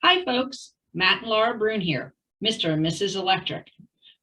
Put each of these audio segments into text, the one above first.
Hi, folks. Matt and Laura Brune here, Mr. and Mrs. Electric.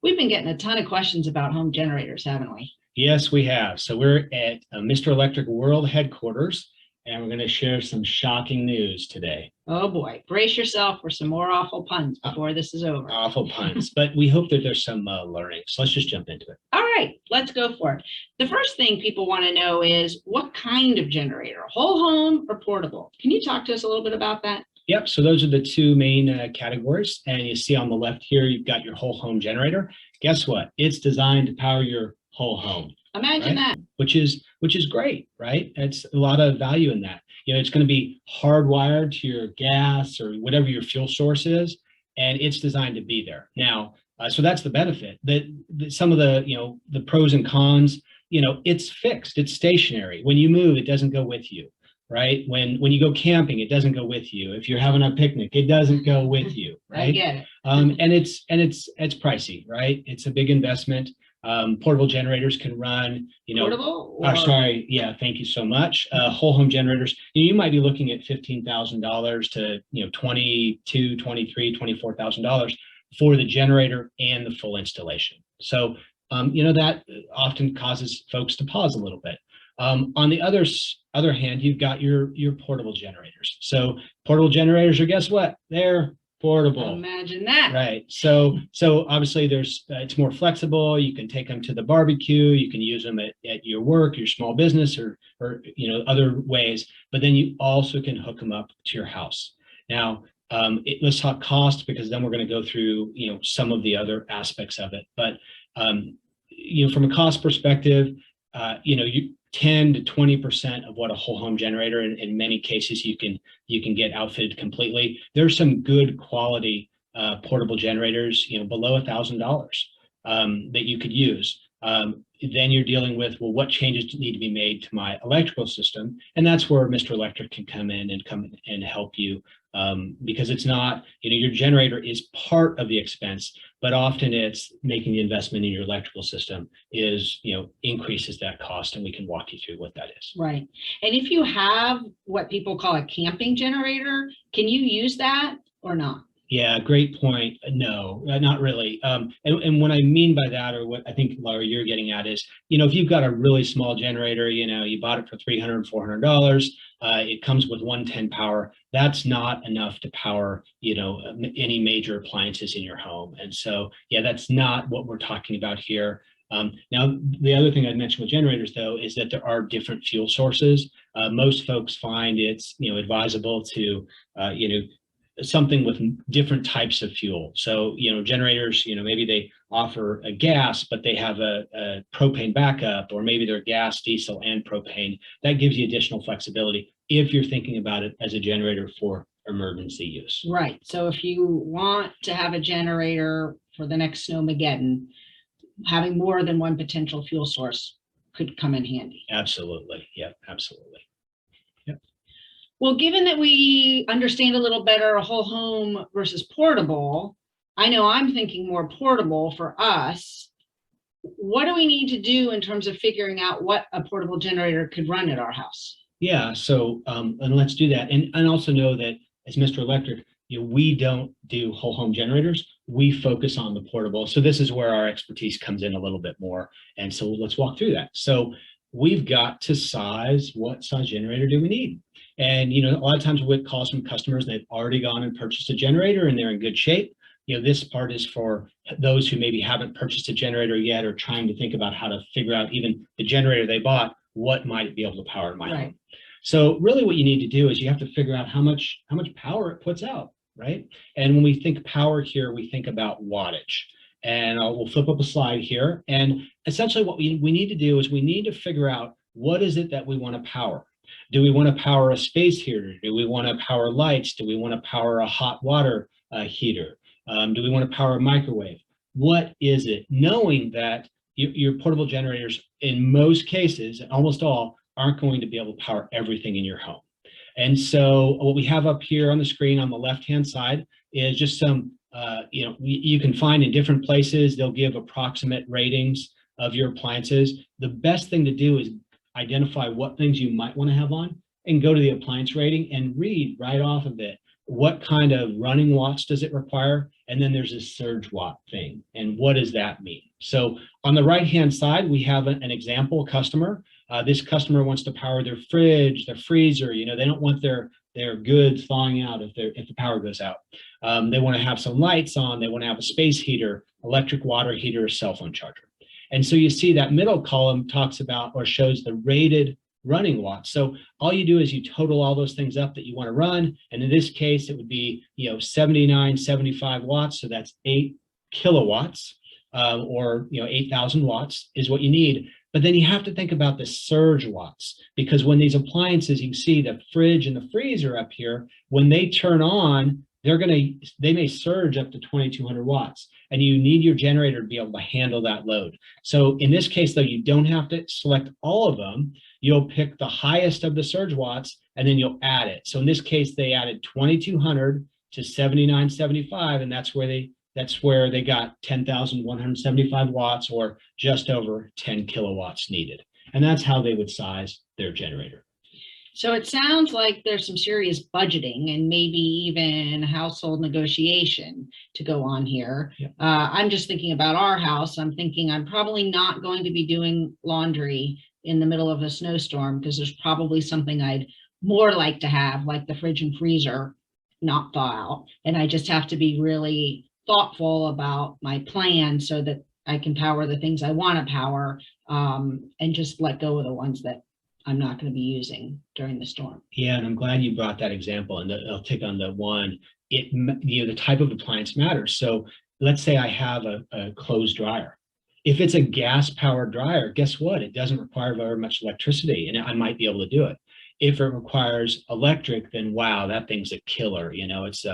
We've been getting a ton of questions about home generators, haven't we? Yes, we have. So we're at Mr. Electric World Headquarters, and we're going to share some shocking news today. Oh boy, brace yourself for some more awful puns before this is over. Awful puns, but we hope that there's some learning. So let's just jump into it. All right, let's go for it. The first thing people want to know is what kind of generator, whole home or portable? Can you talk to us a little bit about that? Yep, so those are the two main categories. And you see on the left here, you've got your whole home generator. Guess what? It's designed to power your whole home. Imagine that. Which is great, right? It's a lot of value in that. It's going to be hardwired to your gas or whatever your fuel source is, and it's designed to be there. Now, so that's the benefit. That some of the pros and cons, it's fixed, it's stationary. When you move, it doesn't go with you, right? When you go camping, it doesn't go with you. If you're having a picnic, it doesn't go with you, right? I get it. And it's pricey, right? It's a big investment. Portable generators can run, Portable? Sorry, yeah, thank you so much. Whole home generators, you might be looking at $15,000 to $22,000, $23,000, $24,000 for the generator and the full installation. So that often causes folks to pause a little bit. On the other hand, you've got your portable generators. So portable generators are, guess what? They're portable. Imagine that. Right. So obviously there's it's more flexible. You can take them to the barbecue. You can use them at your work, your small business, or other ways. But then you also can hook them up to your house. Now, let's talk cost, because then we're going to go through some of the other aspects of it. But from a cost perspective, you 10 to 20% of what a whole home generator, in many cases you can get outfitted completely. There's some good quality portable generators, below $1,000 that you could use. Then you're dealing with, well, what changes need to be made to my electrical system? And that's where Mr. Electric can come in and help you, because it's not, your generator is part of the expense, but often it's making the investment in your electrical system increases that cost, and we can walk you through what that is. Right. And if you have what people call a camping generator, can you use that or not? Yeah, great point. No, not really. And what I mean by that, or what I think, Laura, you're getting at is, if you've got a really small generator, you bought it for $300, $400, it comes with 110 power. That's not enough to power, any major appliances in your home. And so, yeah, that's not what we're talking about here. Now, the other thing I'd mention with generators, though, is that there are different fuel sources. Most folks find it's, advisable to, something with different types of fuel. So, generators, maybe they offer a gas, but they have a propane backup, or maybe they're gas, diesel, and propane. That gives you additional flexibility if you're thinking about it as a generator for emergency use. Right. So if you want to have a generator for the next snowmageddon, having more than one potential fuel source could come in handy. Absolutely. Yeah, absolutely. Well, given that we understand a little better a whole home versus portable, I know I'm thinking more portable for us. What do we need to do in terms of figuring out what a portable generator could run at our house? Yeah, so and let's do that. And also know that as Mr. Electric, we don't do whole home generators. We focus on the portable. So this is where our expertise comes in a little bit more. And so let's walk through that. So we've got to size, what size generator do we need? And, a lot of times we call some customers, they've already gone and purchased a generator and they're in good shape. This part is for those who maybe haven't purchased a generator yet, or trying to think about how to figure out even the generator they bought, what might be able to power my home. So really what you need to do is you have to figure out how much power it puts out, right? And when we think power here, we think about wattage. And we'll flip up a slide here. And essentially what we need to do is we need to figure out, what is it that we want to power? Do we want to power a space heater? Do we want to power lights? Do we want to power a hot water heater? Do we want to power a microwave? What is it? Knowing that your portable generators, in most cases, almost all, aren't going to be able to power everything in your home. And so what we have up here on the screen on the left-hand side is just some, you can find in different places, they'll give approximate ratings of your appliances. The best thing to do is identify what things you might want to have on and go to the appliance rating and read right off of it what kind of running watts does it require? And then there's this surge watt thing. And what does that mean? So on the right-hand side, we have an example customer. This customer wants to power their fridge, their freezer. They don't want their goods thawing out if the power goes out. They want to have some lights on. They want to have a space heater, electric water heater, cell phone charger. And so you see that middle column talks about or shows the rated running watts. So all you do is you total all those things up that you want to run. And in this case, it would be 79, 75 watts. So that's 8 kilowatts or 8,000 watts is what you need. But then you have to think about the surge watts, because when these appliances, you see the fridge and the freezer up here, when they turn on, they may surge up to 2,200 watts, and you need your generator to be able to handle that load. So in this case, though, you don't have to select all of them. You'll pick the highest of the surge watts, and then you'll add it. So in this case, they added 2,200 to 7975, and that's where they got 10,175 watts, or just over 10 kilowatts needed. And that's how they would size their generator. So it sounds like there's some serious budgeting and maybe even household negotiation to go on here. Yeah. I'm just thinking about our house. I'm thinking I'm probably not going to be doing laundry in the middle of a snowstorm, because there's probably something I'd more like to have, like the fridge and freezer, not thaw out. And I just have to be really thoughtful about my plan so that I can power the things I want to power, and just let go of the ones that I'm not going to be using during the storm. Yeah, and I'm glad you brought that example, and I'll take on the one. The type of appliance matters. So let's say I have a clothes dryer. If it's a gas-powered dryer, guess what? It doesn't require very much electricity, and I might be able to do it. If it requires electric, then wow, that thing's a killer. It's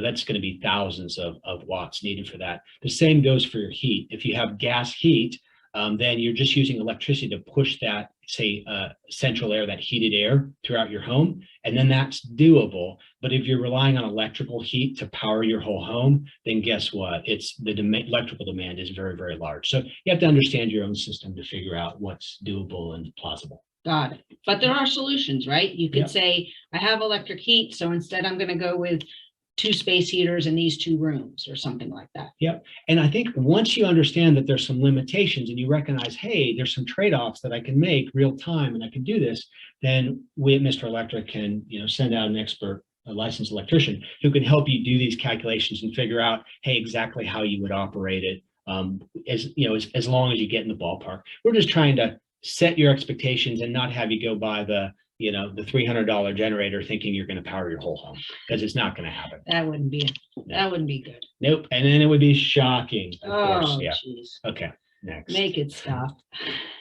that's going to be thousands of watts needed for that. The same goes for your heat. If you have gas heat, then you're just using electricity to push that, say, central air, that heated air throughout your home, and then that's doable. But if you're relying on electrical heat to power your whole home, then guess what? It's the electrical demand is very, very large. So you have to understand your own system to figure out what's doable and plausible. Got it. But there are solutions, right? You could say, I have electric heat, so instead I'm going to go with 2 space heaters in these 2 rooms or something like that. Yep. And I think once you understand that there's some limitations and you recognize, hey, there's some trade-offs that I can make real time and I can do this, then we at Mr. Electric can, send out an expert, a licensed electrician who can help you do these calculations and figure out, hey, exactly how you would operate it, as long as you get in the ballpark. We're just trying to set your expectations and not have you go by the $300 generator thinking you're going to power your whole home, because it's not going to happen. That wouldn't be good. Nope. And then it would be shocking. Of course. Yeah. Geez. Okay. Next. Make it stop.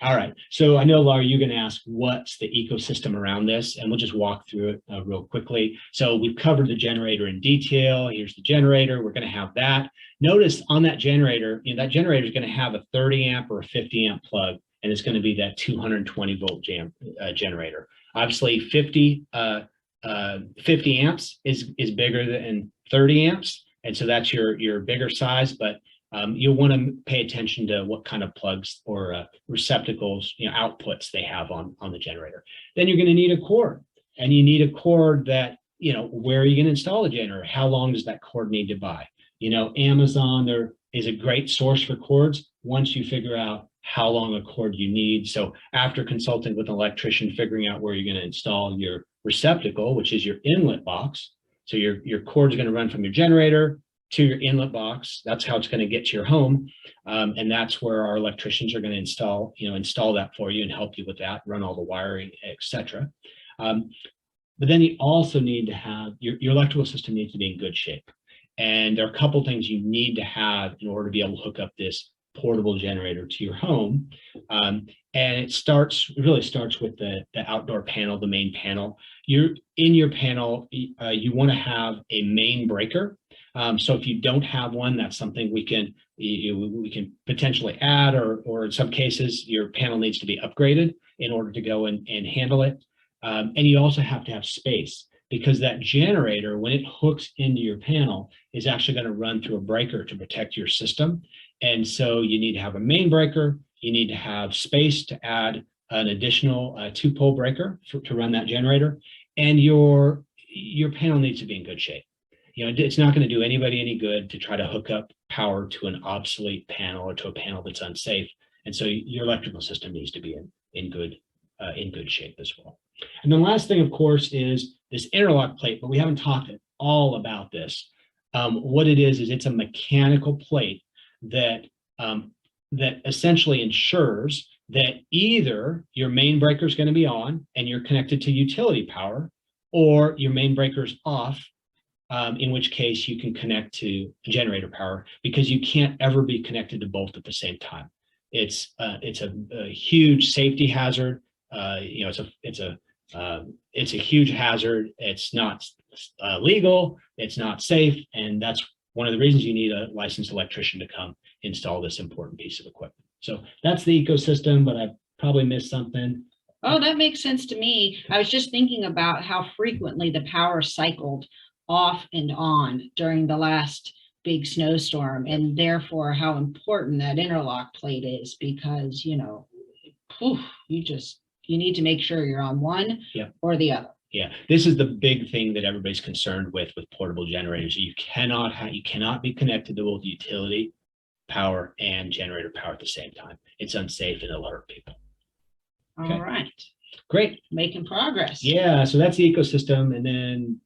All right. So I know, Laura, you're going to ask what's the ecosystem around this, and we'll just walk through it real quickly. So we've covered the generator in detail. Here's the generator. We're going to have that. Notice on that generator, that generator is going to have a 30 amp or a 50 amp plug, and it's going to be that 220 volt generator. Obviously, 50 amps is bigger than 30 amps, and so that's your bigger size. But you'll want to pay attention to what kind of plugs or receptacles, outputs they have on the generator. Then you're going to need a cord, and you need a cord that, where are you going to install the generator? How long does that cord need to buy? Amazon, there is a great source for cords once you figure out how long a cord you need. So after consulting with an electrician, figuring out where you're going to install your receptacle, which is your inlet box. So your cord is going to run from your generator to your inlet box. That's how it's going to get to your home. And that's where our electricians are going to install that for you and help you with that, run all the wiring, etc. But then you also need to have, your electrical system needs to be in good shape. And there are a couple of things you need to have in order to be able to hook up this portable generator to your home. And it really starts with the outdoor panel, the main panel. In your panel, you want to have a main breaker. So if you don't have one, that's something we can potentially add, or in some cases, your panel needs to be upgraded in order to go and handle it. And you also have to have space, because that generator, when it hooks into your panel, is actually going to run through a breaker to protect your system. And so you need to have a main breaker. You need to have space to add an additional 2-pole breaker to run that generator. And your your panel needs to be in good shape. It's not going to do anybody any good to try to hook up power to an obsolete panel or to a panel that's unsafe. And so your electrical system needs to be in good shape as well. And the last thing, of course, is this interlock plate, but we haven't talked at all about this. What it is it's a mechanical plate that that essentially ensures that either your main breaker is going to be on and you're connected to utility power, or your main breaker is off, in which case you can connect to generator power, because you can't ever be connected to both at the same time. It's a huge safety hazard. It's a huge hazard. It's not legal. It's not safe, and that's one of the reasons you need a licensed electrician to come install this important piece of equipment. So that's the ecosystem, but I probably missed something. Oh, that makes sense to me. I was just thinking about how frequently the power cycled off and on during the last big snowstorm, and therefore how important that interlock plate is, because you need to make sure you're on one or the other. Yeah, this is the big thing that everybody's concerned with portable generators. You cannot be connected to both utility power and generator power at the same time. It's unsafe and it'll hurt people. Okay. All right. Great. Making progress. Yeah, so that's the ecosystem. And then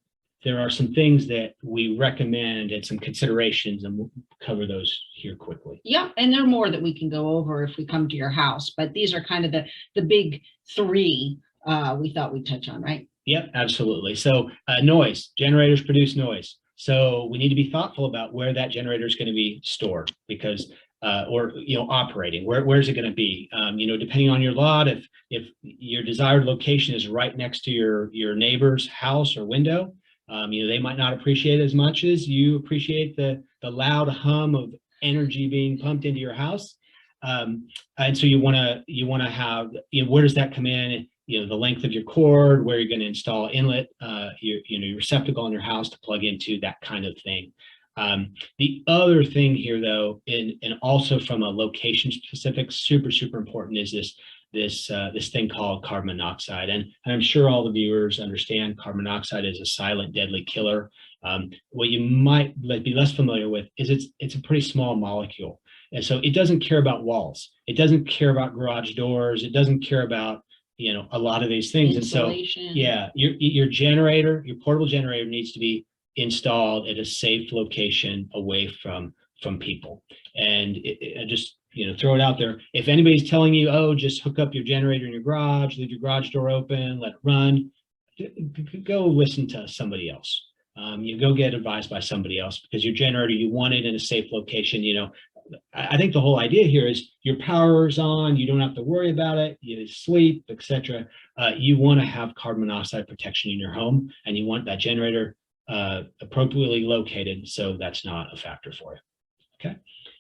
there are some things that we recommend and some considerations, and we'll cover those here quickly. Yeah, and there are more that we can go over if we come to your house, but these are kind of the big three we thought we'd touch on, right? Yep, absolutely. So noise, generators produce noise. So we need to be thoughtful about where that generator is going to be stored, because operating, where's it going to be? Depending on your lot, if your desired location is right next to your neighbor's house or window, they might not appreciate it as much as you appreciate the loud hum of energy being pumped into your house. And so you want to have, where does that come in? The length of your cord, where you're going to install inlet, your receptacle in your house to plug into, that kind of thing. The other thing here, though, and also from a location specific, super important, is this thing called carbon monoxide. And I'm sure all the viewers understand carbon monoxide is a silent, deadly killer. What you might be less familiar with is it's a pretty small molecule. And so it doesn't care about walls. It doesn't care about garage doors. It doesn't care about, a lot of these things. Insulation. And so, yeah, your generator, your portable generator needs to be installed at a safe location away from people. And just, throw it out there. If anybody's telling you, oh, just hook up your generator in your garage, leave your garage door open, let it run, go listen to somebody else. You go get advised by somebody else, because your generator, you want it in a safe location. I think the whole idea here is your power is on, you don't have to worry about it, you sleep, etc. You want to have carbon monoxide protection in your home, and you want that generator appropriately located so that's not a factor for you. Okay.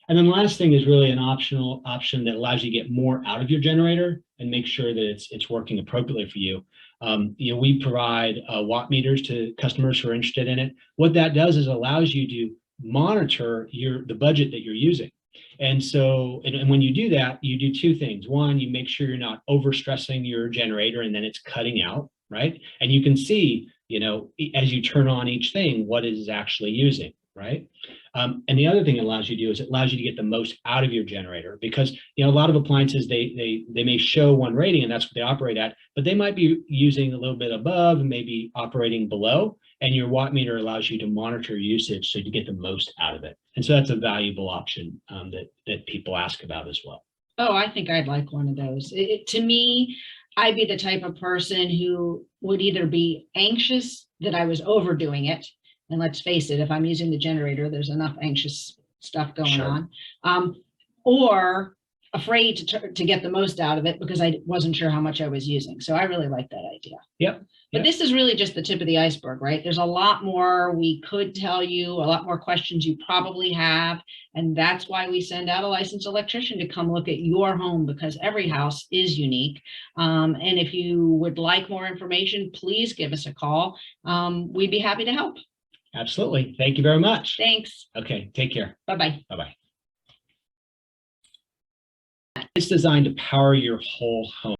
And then the last thing is really an optional option that allows you to get more out of your generator and make sure that it's working appropriately for you. We provide watt meters to customers who are interested in it. What that does is allows you to monitor the budget that you're using. And so, and when you do that, you do two things. One, you make sure you're not overstressing your generator and then it's cutting out, right? And you can see, as you turn on each thing, what it is actually using, right? And the other thing it allows you to do is it allows you to get the most out of your generator, because a lot of appliances, they may show one rating and that's what they operate at, but they might be using a little bit above and maybe operating below, and your watt meter allows you to monitor usage so you get the most out of it. And so that's a valuable option that people ask about as well. Oh, I think I'd like one of those. To me, I'd be the type of person who would either be anxious that I was overdoing it. And let's face it, if I'm using the generator, there's enough anxious stuff going on, or afraid to get the most out of it because I wasn't sure how much I was using. So I really like that idea. Yep. But this is really just the tip of the iceberg, right? There's a lot more we could tell you, a lot more questions you probably have. And that's why we send out a licensed electrician to come look at your home, because every house is unique. And if you would like more information, please give us a call. We'd be happy to help. Absolutely. Thank you very much. Thanks. Okay. Take care. Bye-bye. Bye-bye. It's designed to power your whole home.